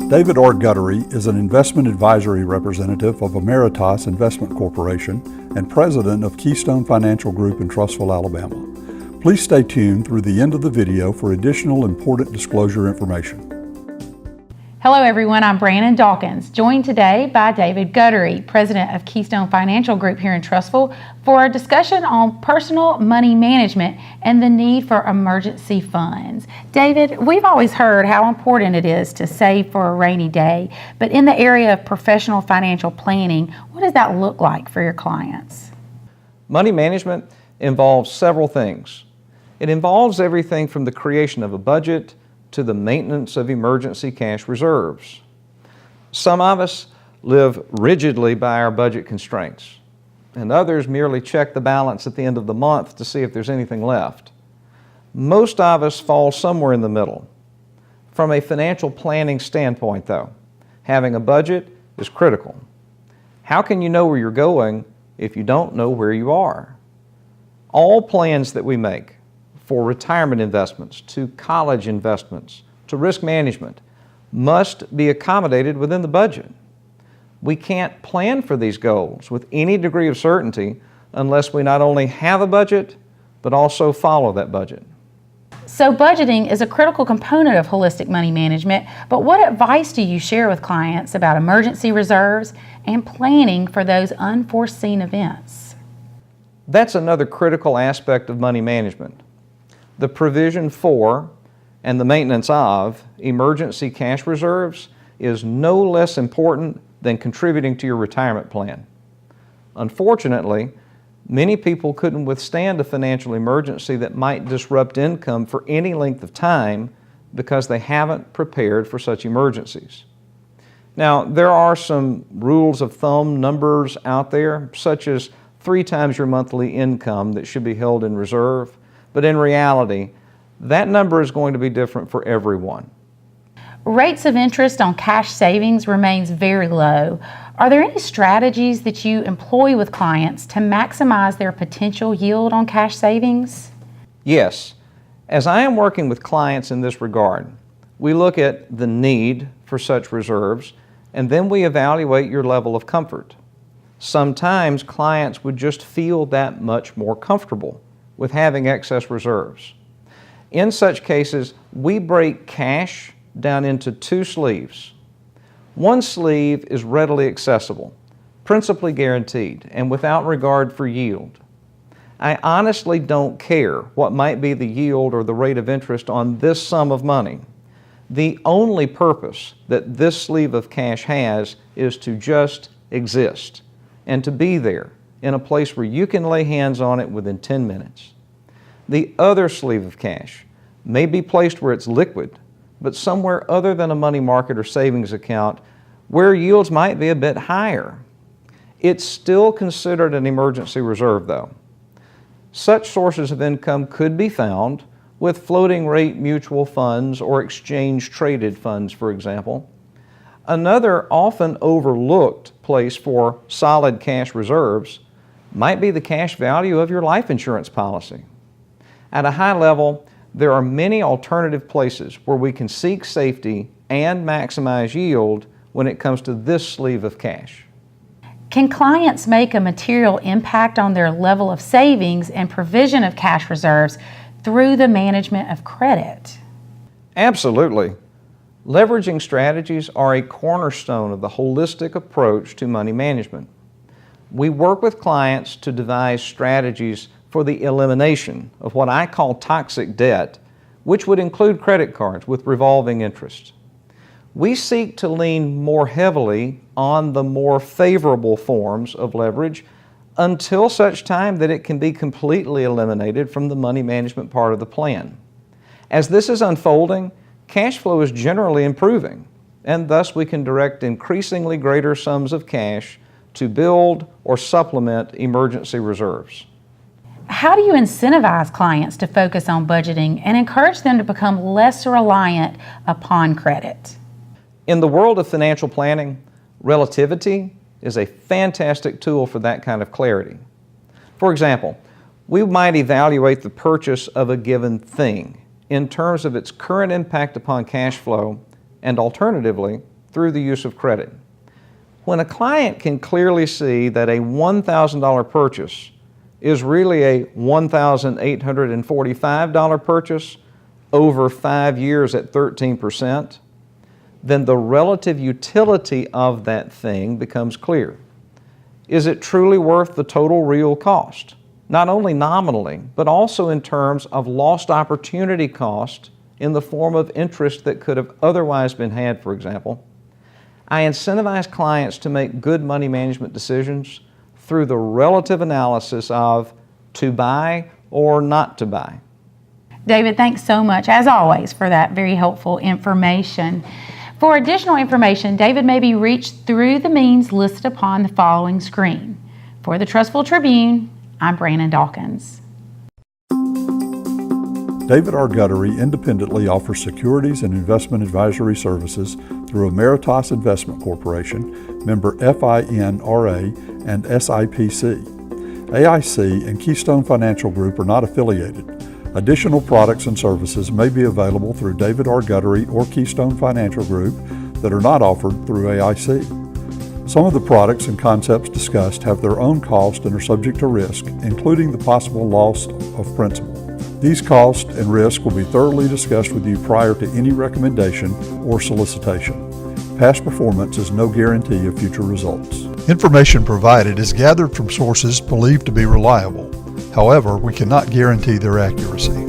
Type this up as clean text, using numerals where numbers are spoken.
David R. Guttery is an investment advisory representative of Emeritus Investment Corporation and president of Keystone Financial Group in Trussville, Alabama. Please stay tuned through the end of the video for additional important disclosure information. Hello everyone, I'm Brannon Dawkins, joined today by David Guttery, president of Keystone Financial Group here in Trussville, for a discussion on personal money management and the need for emergency funds. David, we've always heard how important it is to save for a rainy day, but in the area of professional financial planning, what does that look like for your clients? Money management involves several things. It involves everything from the creation of a budget to the maintenance of emergency cash reserves. Some of us live rigidly by our budget constraints, and others merely check the balance at the end of the month to see if there's anything left. Most of us fall somewhere in the middle. From a financial planning standpoint, though, having a budget is critical. How can you know where you're going if you don't know where you are? All plans that we make, for retirement investments, to college investments, to risk management, must be accommodated within the budget. We can't plan for these goals with any degree of certainty unless we not only have a budget, but also follow that budget. So budgeting is a critical component of holistic money management, but what advice do you share with clients about emergency reserves and planning for those unforeseen events? That's another critical aspect of money management. The provision for and the maintenance of emergency cash reserves is no less important than contributing to your retirement plan. Unfortunately, many people couldn't withstand a financial emergency that might disrupt income for any length of time because they haven't prepared for such emergencies. Now, there are some rules of thumb numbers out there, such as 3 times your monthly income that should be held in reserve. But in reality, that number is going to be different for everyone. Rates of interest on cash savings remains very low. Are there any strategies that you employ with clients to maximize their potential yield on cash savings? Yes. As I am working with clients in this regard, we look at the need for such reserves, and then we evaluate your level of comfort. Sometimes clients would just feel that much more comfortable with having excess reserves. In such cases, we break cash down into 2 sleeves. One sleeve is readily accessible, principally guaranteed, and without regard for yield. I honestly don't care what might be the yield or the rate of interest on this sum of money. The only purpose that this sleeve of cash has is to just exist and to be there in a place where you can lay hands on it within 10 minutes. The other sleeve of cash may be placed where it's liquid, but somewhere other than a money market or savings account where yields might be a bit higher. It's still considered an emergency reserve, though. Such sources of income could be found with floating rate mutual funds or exchange traded funds, for example. Another often overlooked place for solid cash reserves might be the cash value of your life insurance policy. At a high level, there are many alternative places where we can seek safety and maximize yield when it comes to this sleeve of cash. Can clients make a material impact on their level of savings and provision of cash reserves through the management of credit? Absolutely. Leveraging strategies are a cornerstone of the holistic approach to money management. We work with clients to devise strategies for the elimination of what I call toxic debt, which would include credit cards with revolving interest. We seek to lean more heavily on the more favorable forms of leverage until such time that it can be completely eliminated from the money management part of the plan. As this is unfolding, cash flow is generally improving, and thus we can direct increasingly greater sums of cash to build or supplement emergency reserves. How do you incentivize clients to focus on budgeting and encourage them to become less reliant upon credit? In the world of financial planning, Relativity is a fantastic tool for that kind of clarity. For example, we might evaluate the purchase of a given thing in terms of its current impact upon cash flow and, alternatively, through the use of credit. When a client can clearly see that a $1,000 purchase is really a $1,845 purchase over 5 years at 13%, then the relative utility of that thing becomes clear. Is it truly worth the total real cost? Not only nominally, but also in terms of lost opportunity cost in the form of interest that could have otherwise been had, for example. I incentivize clients to make good money management decisions through the relative analysis of to buy or not to buy. David, thanks so much, as always, for that very helpful information. For additional information, David may be reached through the means listed upon the following screen. For the Trustful Tribune, I'm Brandon Dawkins. David R. Guttery independently offers securities and investment advisory services through Emeritus Investment Corporation, member FINRA and SIPC. AIC and Keystone Financial Group are not affiliated. Additional products and services may be available through David R. Guttery or Keystone Financial Group that are not offered through AIC. Some of the products and concepts discussed have their own cost and are subject to risk, including the possible loss of principal. These costs and risk will be thoroughly discussed with you prior to any recommendation or solicitation. Past performance is no guarantee of future results. Information provided is gathered from sources believed to be reliable. However, we cannot guarantee their accuracy.